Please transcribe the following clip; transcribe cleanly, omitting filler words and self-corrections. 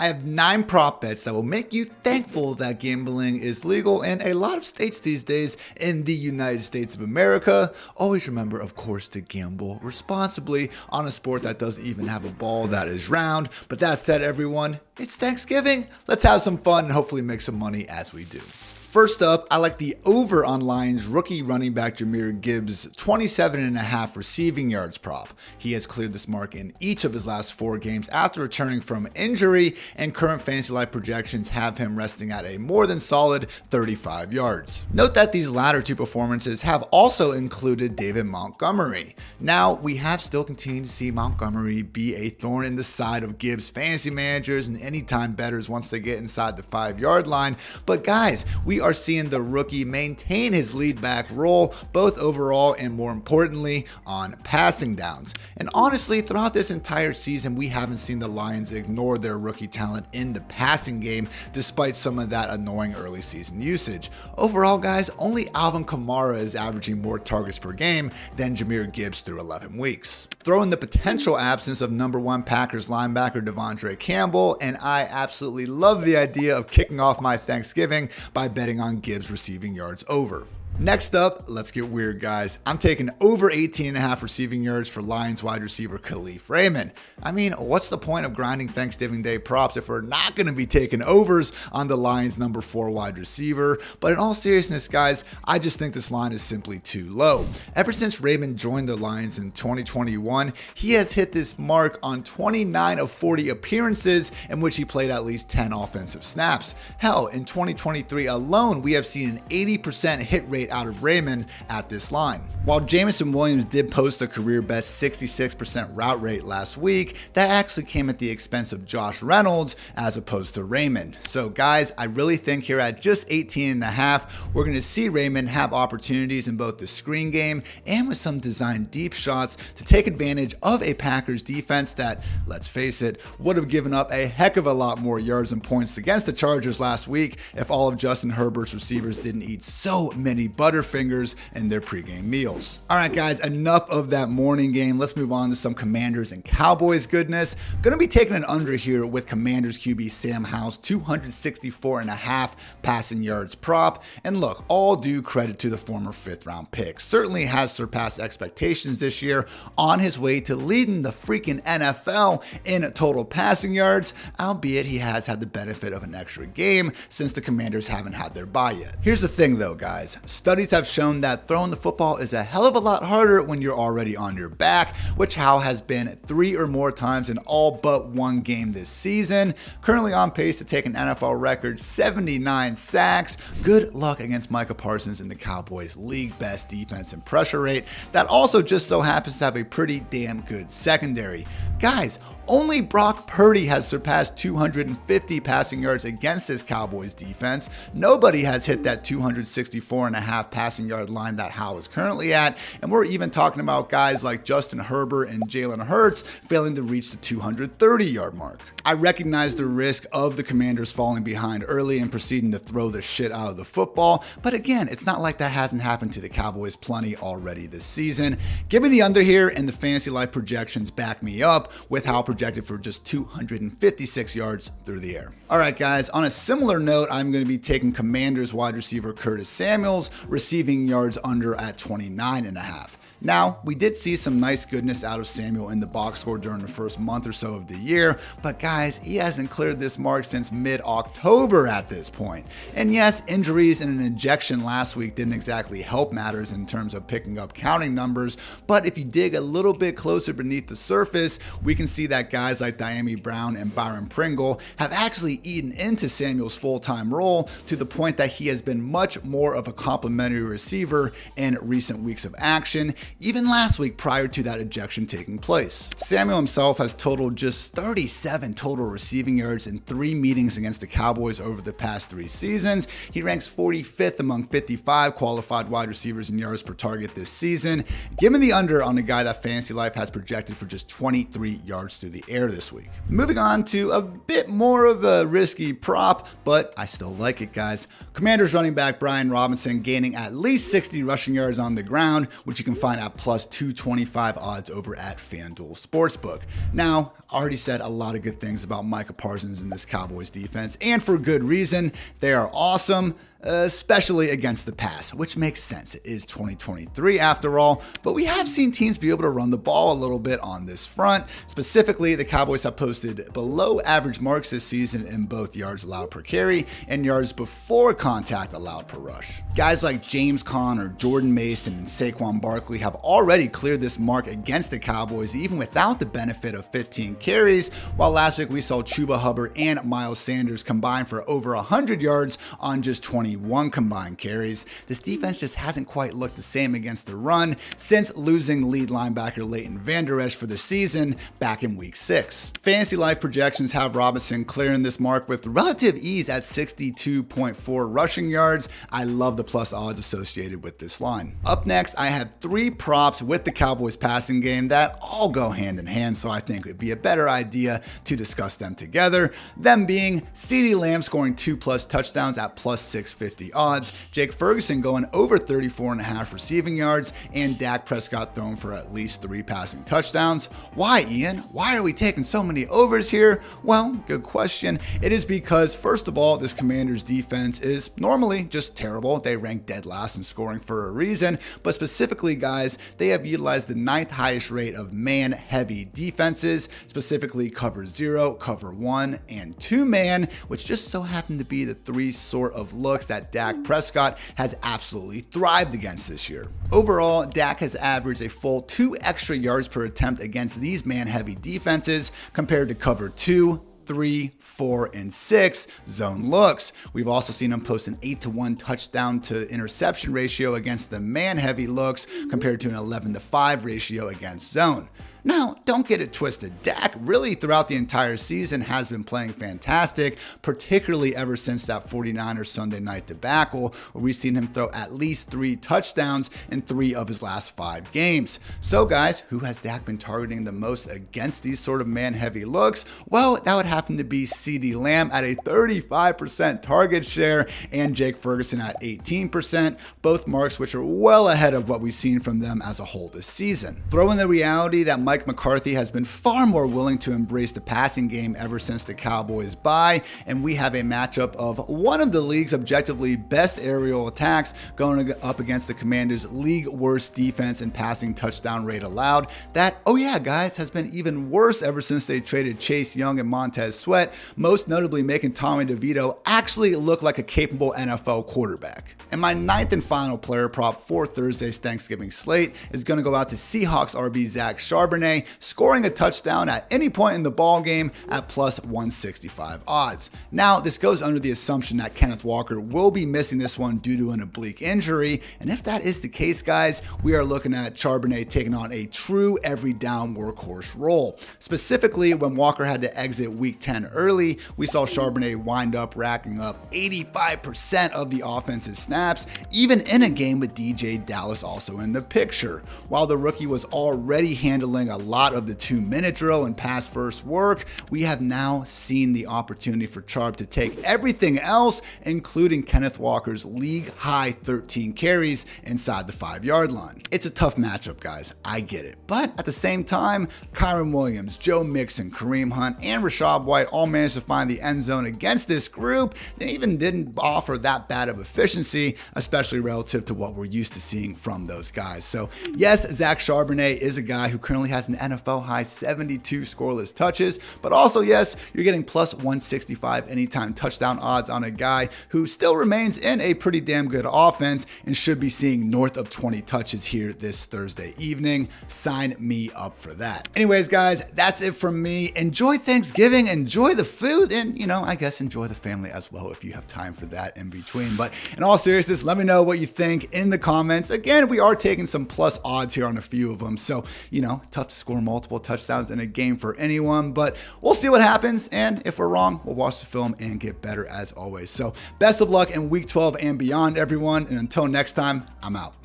I have 9 prop bets that will make you thankful that gambling is legal in a lot of states these days in the United States of America. Always remember, of course, to gamble responsibly on a sport that doesn't even have a ball that is round. But that said, everyone, it's Thanksgiving. Let's have some fun and hopefully make some money as we do. First up, I like the over on Lions rookie running back Jahmyr Gibbs' 27.5 receiving yards prop. He has cleared this mark in each of his last 4 games after returning from injury, and current Fantasy Life projections have him resting at a more than solid 35 yards. Note that these latter 2 performances have also included David Montgomery. Now, we have still continued to see Montgomery be a thorn in the side of Gibbs fantasy managers and anytime bettors once they get inside the 5-yard line, but guys, we are seeing the rookie maintain his lead back role, both overall and more importantly on passing downs. And honestly, throughout this entire season, we haven't seen the Lions ignore their rookie talent in the passing game, despite some of that annoying early season usage. Overall, guys, only Alvin Kamara is averaging more targets per game than Jahmyr Gibbs through 11 weeks. Throw in the potential absence of number 1 Packers linebacker Devondre Campbell, and I absolutely love the idea of kicking off my Thanksgiving by betting on Gibbs receiving yards over. Next up, let's get weird, guys. I'm taking over 18.5 receiving yards for Lions wide receiver Kalif Raymond. I mean, what's the point of grinding Thanksgiving Day props if we're not going to be taking overs on the Lions number 4 wide receiver? But in all seriousness, guys, I just think this line is simply too low. Ever since Raymond joined the Lions in 2021, he has hit this mark on 29 of 40 appearances in which he played at least 10 offensive snaps. Hell, in 2023 alone, we have seen an 80% hit rate out of Raymond at this line. While Jameson Williams did post a career best 66% route rate last week, that actually came at the expense of Josh Reynolds as opposed to Raymond. So guys, I really think here at just 18.5, we're going to see Raymond have opportunities in both the screen game and with some designed deep shots to take advantage of a Packers defense that, let's face it, would have given up a heck of a lot more yards and points against the Chargers last week if all of Justin Herbert's receivers didn't eat so many Butterfingers in their pregame meals. All right, guys, enough of that morning game. Let's move on to some Commanders and Cowboys goodness. Going to be taking an under here with Commanders QB Sam Howell's 264.5 passing yards prop. And look, all due credit to the former 5th-round pick. Certainly has surpassed expectations this year, on his way to leading the freaking NFL in total passing yards, albeit he has had the benefit of an extra game since the Commanders haven't had their bye yet. Here's the thing though, guys. Studies have shown that throwing the football is a hell of a lot harder when you're already on your back, which Howell has been 3 or more times in all but 1 game this season. Currently on pace to take an NFL record 79 sacks. Good luck against Micah Parsons and the Cowboys' league best defense and pressure rate that also just so happens to have a pretty damn good secondary. Guys, only Brock Purdy has surpassed 250 passing yards against this Cowboys defense. Nobody has hit that 264.5 passing yard line that Howell is currently at. And we're even talking about guys like Justin Herbert and Jalen Hurts failing to reach the 230-yard mark. I recognize the risk of the Commanders falling behind early and proceeding to throw the shit out of the football. But again, it's not like that hasn't happened to the Cowboys plenty already this season. Give me the under here, and the Fantasy Life projections back me up with Howell projected for just 256 yards through the air. All right, guys, on a similar note, I'm going to be taking Commanders wide receiver Curtis Samuel's receiving yards under at 29.5. Now, we did see some nice goodness out of Samuel in the box score during the first month or so of the year, but guys, he hasn't cleared this mark since mid-October at this point. And yes, injuries and an injection last week didn't exactly help matters in terms of picking up counting numbers, but if you dig a little bit closer beneath the surface, we can see that guys like Dyami Brown and Byron Pringle have actually eaten into Samuel's full-time role to the point that he has been much more of a complimentary receiver in recent weeks of action, even last week prior to that ejection taking place. Samuel himself has totaled just 37 total receiving yards in 3 meetings against the Cowboys over the past 3 seasons. He ranks 45th among 55 qualified wide receivers in yards per target this season. Give me the under on a guy that Fantasy Life has projected for just 23 yards through the air this week. Moving on to a bit more of a risky prop, but I still like it, guys. Commanders running back Brian Robinson gaining at least 60 rushing yards on the ground, which you can find at plus 225 odds over at FanDuel Sportsbook. Now, I already said a lot of good things about Micah Parsons and this Cowboys defense, and for good reason. They are awesome, especially against the pass, which makes sense. It is 2023 after all, but we have seen teams be able to run the ball a little bit on this front. Specifically, the Cowboys have posted below average marks this season in both yards allowed per carry and yards before contact allowed per rush. Guys like James Conner, Jordan Mason, and Saquon Barkley have already cleared this mark against the Cowboys even without the benefit of 15 carries, while last week we saw Chuba Hubbard and Miles Sanders combine for over 100 yards on just 21 combined carries. This defense just hasn't quite looked the same against the run since losing lead linebacker Leighton Vander Esch for the season back in week 6. Fantasy Life projections have Robinson clearing this mark with relative ease at 62.4 rushing yards. I love the plus odds associated with this line. Up next, I have 3 props with the Cowboys passing game that all go hand in hand, so I think it'd be a better idea to discuss them together. Them being CeeDee Lamb scoring 2+ touchdowns at plus 650 odds, Jake Ferguson going over 34.5 receiving yards, and Dak Prescott thrown for at least 3 passing touchdowns. Why, Ian? Why are we taking so many overs here? Well, good question. It is because, first of all, this Commanders defense is normally just terrible. They rank dead last in scoring for a reason, but specifically, guys, they have utilized the 9th highest rate of man-heavy defenses, specifically cover 0, cover 1, and 2-man, which just so happen to be the 3 sort of looks that Dak Prescott has absolutely thrived against this year. Overall, Dak has averaged a full 2 extra yards per attempt against these man-heavy defenses compared to cover 2, 3, 4, and 6 zone looks. We've also seen him post an 8-to-1 touchdown to interception ratio against the man-heavy looks compared to an 11-to-5 ratio against zone. Now, don't get it twisted. Dak really throughout the entire season has been playing fantastic, particularly ever since that 49ers Sunday night debacle, where we've seen him throw at least 3 touchdowns in 3 of his last 5 games. So guys, who has Dak been targeting the most against these sort of man-heavy looks? Well, that would happen to be CeeDee Lamb at a 35% target share and Jake Ferguson at 18%, both marks which are well ahead of what we've seen from them as a whole this season. Throw in the reality that Mike McCarthy has been far more willing to embrace the passing game ever since the Cowboys bye, and we have a matchup of one of the league's objectively best aerial attacks going up against the Commanders' league worst defense and passing touchdown rate allowed. That, oh yeah, guys, has been even worse ever since they traded Chase Young and Montez Sweat, most notably making Tommy DeVito actually look like a capable NFL quarterback. And my 9th and final player prop for Thursday's Thanksgiving slate is going to go out to Seahawks RB Zach Charbonnet, scoring a touchdown at any point in the ball game at plus 165 odds. Now, this goes under the assumption that Kenneth Walker will be missing this one due to an oblique injury, and if that is the case, guys, we are looking at Charbonnet taking on a true every down workhorse role. Specifically, when Walker had to exit week 10 early, we saw Charbonnet wind up racking up 85% of the offensive snaps, even in a game with DJ Dallas also in the picture. While the rookie was already handling a lot of the 2-minute drill and pass first work, we have now seen the opportunity for Charb to take everything else, including Kenneth Walker's league high 13 carries inside the 5-yard line. It's a tough matchup, guys, I get it, but at the same time, Kyren Williams, Joe Mixon, Kareem Hunt, and Rachaad White all managed to find the end zone against this group. They even didn't offer that bad of efficiency, especially relative to what we're used to seeing from those guys. So yes, Zach Charbonnet is a guy who currently has an NFL high 72 scoreless touches, but also yes, you're getting plus 165 anytime touchdown odds on a guy who still remains in a pretty damn good offense and should be seeing north of 20 touches here this Thursday evening. Sign me up for that. Anyways, guys, that's it from me. Enjoy Thanksgiving, enjoy the food, and I guess enjoy the family as well if you have time for that in between. But in all seriousness, let me know what you think in the comments. Again, we are taking some plus odds here on a few of them, so tough to score multiple touchdowns in a game for anyone, but we'll see what happens, and if we're wrong, we'll watch the film and get better as always. So best of luck in week 12 and beyond, everyone, and until next time, I'm out.